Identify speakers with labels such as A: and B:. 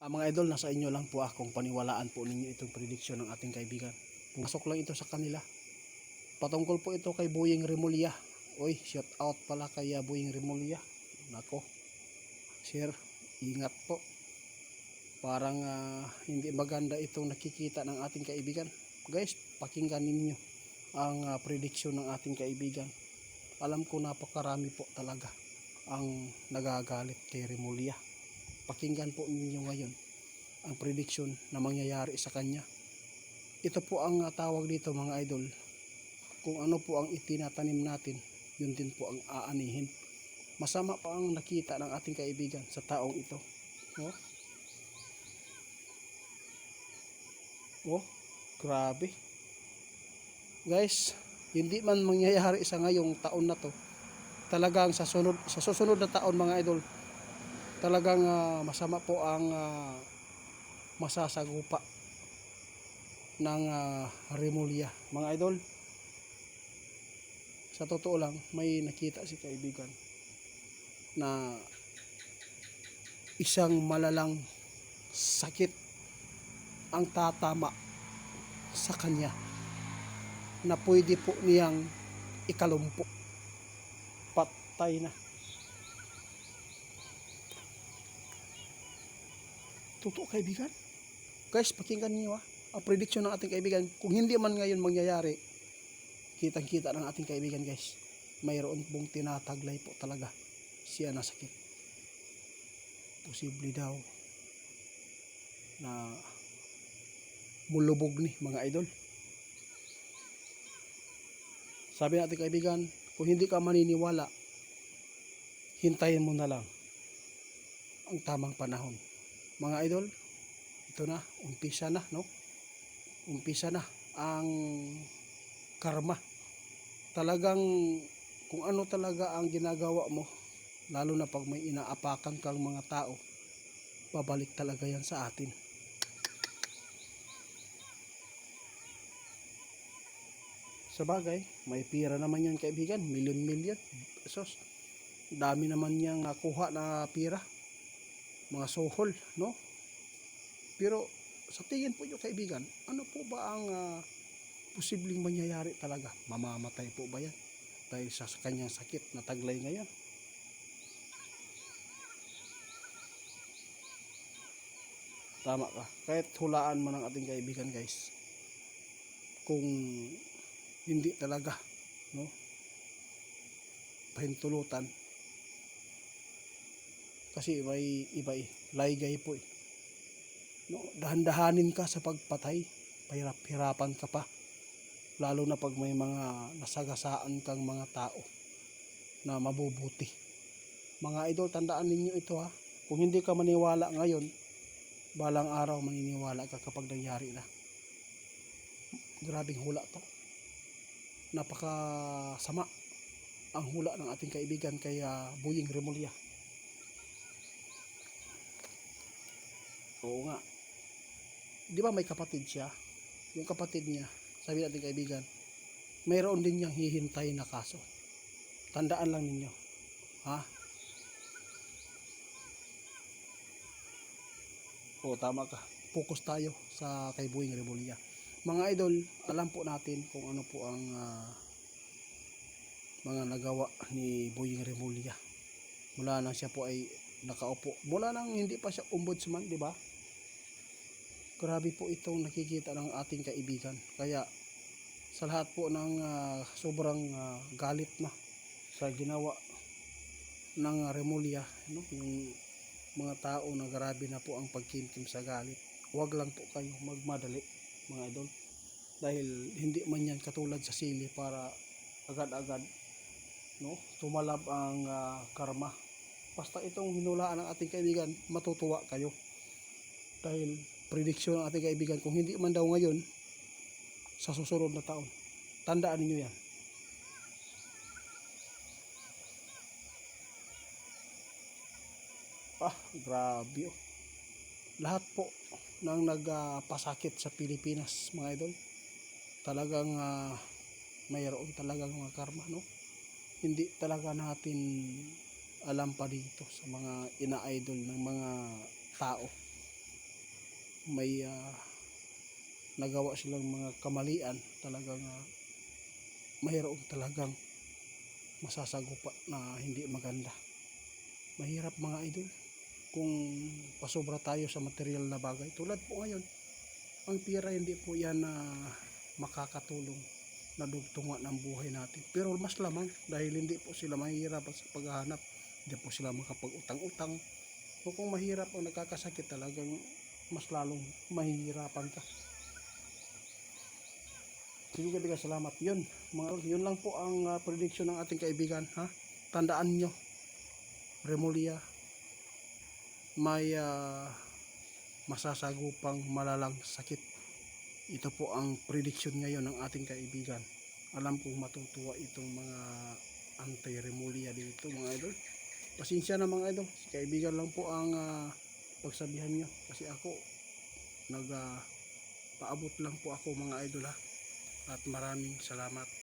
A: Mga idol, nasa inyo lang po kung paniwalaan po ninyo itong prediction ng ating kaibigan. Pumasok lang ito sa kanila. Patungkol po ito kay Boyeng Remulla. Oy, shout out pala kay Boyeng Remulla. Nako, sir, ingat po. Parang hindi maganda itong nakikita ng ating kaibigan. Guys, pakinggan ninyo ang prediction ng ating kaibigan. Alam ko napakarami po talaga ang nagagalit kay Remulla. Pakinggan po ninyo ngayon ang prediction na mangyayari sa kanya. Ito po ang tawag dito mga idol. Kung ano po ang itinatanim natin, yun din po ang aanihin. Masama pa ang nakita ng ating kaibigan sa taong ito. Oh, grabe. Guys, hindi man mangyayari sa ngayong taon na to. Talagang sa susunod na taon mga idol, talagang masama po ang masasagupa ng Remulla mga idol. Sa totoo lang, may nakita si kaibigan na isang malalang sakit ang tatama sa kanya na pwede po niyang ikalumpo. Patay na. Totoo kaibigan. Guys, pakinggan niyo ang prediction ng ating kaibigan. Kung hindi man ngayon mangyayari, kitang-kita ng ating kaibigan guys. Mayroon pong tinataglay po talaga siya na sakit. Posible daw na mulubog ni mga idol. Sabi natin kaibigan, kung hindi ka maniniwala, hintayin mo na lang ang tamang panahon. Mga idol, ito na, umpisa na, no? Umpisa na ang karma. Talagang kung ano talaga ang ginagawa mo, lalo na pag may inaapakan kang mga tao, babalik talaga yan sa atin. Sa bagay, may pira naman yan kaibigan, milyon-milyon pesos. Dami naman niyang nakuha na pira, mga sohol, no? Pero sa tingin po nyo kaibigan, ano po ba ang posibleng mangyayari talaga? Mamamatay po ba yan dahil sa kanyang sakit na taglay ngayon? Tama ka, kahit hulaan man ng ating kaibigan guys, kung hindi talaga, no, pahintulutan, kasi may iba laygay po no, dahan-dahanin ka sa pagpatay, pahirap-hirapan ka pa, lalo na pag may mga nasagasaan kang mga tao na mabubuti. Mga idol, tandaan ninyo ito kung hindi ka maniwala ngayon, balang araw maniniwala ka kapag nangyari na. Grabing hula to, napakasama ang hula ng ating kaibigan kay Boyeng Remulla. Oo nga, di ba may kapatid siya? Yung kapatid niya, sabi natin kaibigan, mayroon din niyang hihintay na kaso. Tandaan lang ninyo, o tama ka, focus tayo sa kay Boyeng Remulla. Mga idol, alam po natin kung ano po ang mga nagawa ni Boyeng Remulla mula nang siya po ay nakaupo, mula nang hindi pa siya ombudsman, di ba? Grabe po itong nakikita ng ating kaibigan. Kaya sa lahat po ng sobrang galit na sa ginawa ng Remulla, no? Yung mga tao na grabe na po ang pagkimkim sa galit, huwag lang po kayo magmadali mga idol, dahil hindi man yan katulad sa sili para agad-agad, no, tumalab ang karma. Basta itong hinulaan ng ating kaibigan, matutuwa kayo dahil prediction ng ating kaibigan, kung hindi man daw ngayon, sa susunod na taon. Tandaan niyo yan. Grabe lahat po ng nagpasakit sa Pilipinas mga idol, talagang mayroon talagang mga karma, no? Hindi talaga natin alam pa dito sa mga ina-idol ng mga tao may nagawa silang mga kamalian, talagang mayroong talagang masasagupa na hindi maganda. Mahirap mga idol kung pasobra tayo sa material na bagay. Tulad po ngayon, ang pera hindi po yan na makakatulong na dugtungan ng buhay natin. Pero mas lamang dahil hindi po sila mahihirapan sa paghahanap. Hindi po sila makapag-utang-utang. O kung mahirap o nagkakasakit, talagang mas lalong mahihirapan ka. Sige kaibigan, salamat. Yun, mga idol, yun lang po ang prediction ng ating kaibigan. Ha? Tandaan nyo, Remulia, may masasagupang malalang sakit. Ito po ang prediction ngayon ng ating kaibigan. Alam kong matutuwa itong mga anti-Remulia dito mga idol. Pasensya na mga idol, si kaibigan lang po ang pagsabihan nyo. Kasi ako, paabot lang po ako mga idol ha. At maraming salamat.